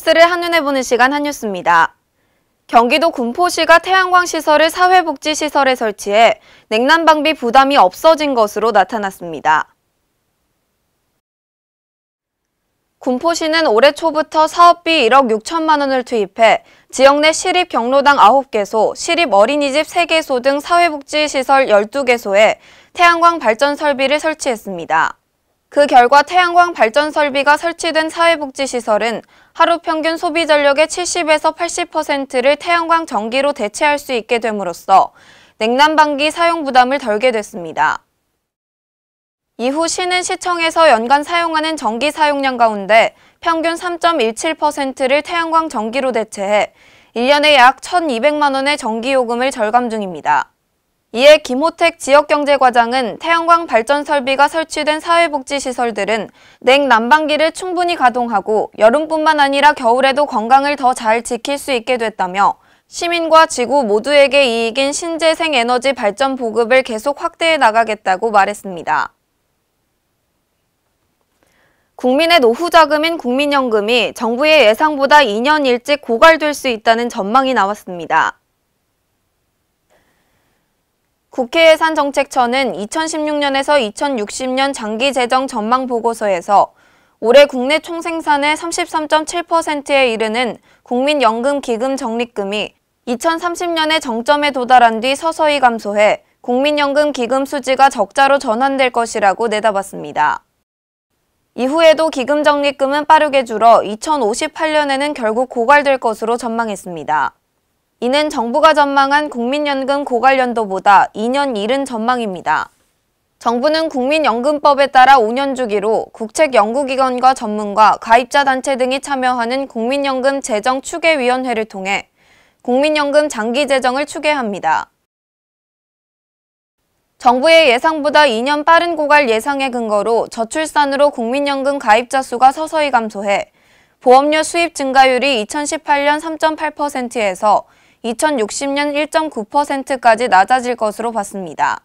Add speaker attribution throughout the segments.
Speaker 1: 뉴스를 한눈에 보는 시간 한뉴스입니다. 경기도 군포시가 태양광 시설을 사회복지시설에 설치해 냉난방비 부담이 없어진 것으로 나타났습니다. 군포시는 올해 초부터 사업비 1억 6천만 원을 투입해 지역 내 시립 경로당 9개소, 시립 어린이집 3개소 등 사회복지시설 12개소에 태양광 발전 설비를 설치했습니다. 그 결과 태양광 발전 설비가 설치된 사회복지시설은 하루 평균 소비 전력의 70에서 80%를 태양광 전기로 대체할 수 있게 됨으로써 냉난방기 사용 부담을 덜게 됐습니다. 이후 시는 시청에서 연간 사용하는 전기 사용량 가운데 평균 3.17%를 태양광 전기로 대체해 1년에 약 1,200만 원의 전기요금을 절감 중입니다. 이에 김호택 지역경제과장은 태양광 발전 설비가 설치된 사회복지시설들은 냉난방기를 충분히 가동하고 여름뿐만 아니라 겨울에도 건강을 더 잘 지킬 수 있게 됐다며 시민과 지구 모두에게 이익인 신재생 에너지 발전 보급을 계속 확대해 나가겠다고 말했습니다. 국민의 노후 자금인 국민연금이 정부의 예상보다 2년 일찍 고갈될 수 있다는 전망이 나왔습니다. 국회예산정책처는 2016년에서 2060년 장기재정 전망 보고서에서 올해 국내 총생산의 33.7%에 이르는 국민연금 기금 적립금이 2030년에 정점에 도달한 뒤 서서히 감소해 국민연금 기금 수지가 적자로 전환될 것이라고 내다봤습니다. 이후에도 기금 적립금은 빠르게 줄어 2058년에는 결국 고갈될 것으로 전망했습니다. 이는 정부가 전망한 국민연금 고갈연도보다 2년 이른 전망입니다. 정부는 국민연금법에 따라 5년 주기로 국책연구기관과 전문가, 가입자 단체 등이 참여하는 국민연금 재정 추계위원회를 통해 국민연금 장기재정을 추계합니다. 정부의 예상보다 2년 빠른 고갈 예상의 근거로 저출산으로 국민연금 가입자 수가 서서히 감소해 보험료 수입 증가율이 2018년 3.8%에서 2060년 1.9%까지 낮아질 것으로 봤습니다.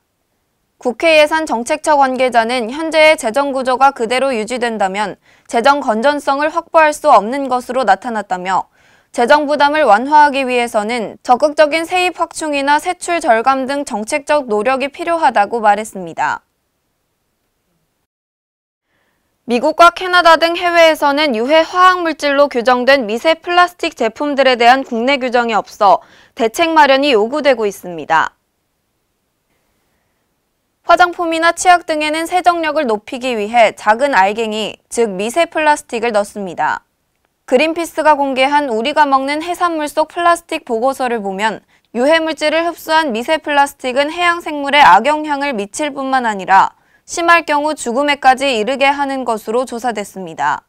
Speaker 1: 국회예산정책처 관계자는 현재의 재정구조가 그대로 유지된다면 재정 건전성을 확보할 수 없는 것으로 나타났다며 재정 부담을 완화하기 위해서는 적극적인 세입 확충이나 세출 절감 등 정책적 노력이 필요하다고 말했습니다. 미국과 캐나다 등 해외에서는 유해 화학물질로 규정된 미세 플라스틱 제품들에 대한 국내 규정이 없어 대책 마련이 요구되고 있습니다. 화장품이나 치약 등에는 세정력을 높이기 위해 작은 알갱이, 즉 미세 플라스틱을 넣습니다. 그린피스가 공개한 우리가 먹는 해산물 속 플라스틱 보고서를 보면 유해물질을 흡수한 미세 플라스틱은 해양 생물에 악영향을 미칠 뿐만 아니라 심할 경우 죽음에까지 이르게 하는 것으로 조사됐습니다.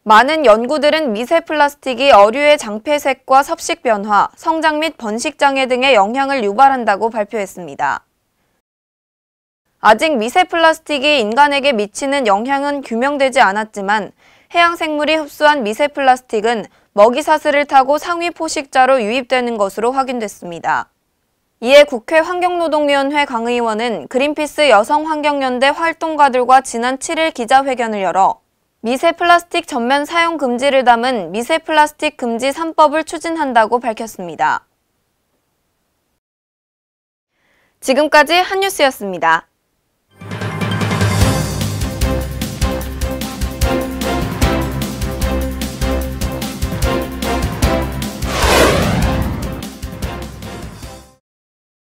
Speaker 1: 많은 연구들은 미세 플라스틱이 어류의 장폐색과 섭식 변화, 성장 및 번식 장애 등의 영향을 유발한다고 발표했습니다. 아직 미세 플라스틱이 인간에게 미치는 영향은 규명되지 않았지만 해양 생물이 흡수한 미세 플라스틱은 먹이 사슬을 타고 상위 포식자로 유입되는 것으로 확인됐습니다. 이에 국회 환경노동위원회 강 의원은 그린피스 여성환경연대 활동가들과 지난 7일 기자회견을 열어 미세 플라스틱 전면 사용 금지를 담은 미세 플라스틱 금지 3법을 추진한다고 밝혔습니다. 지금까지 한뉴스였습니다.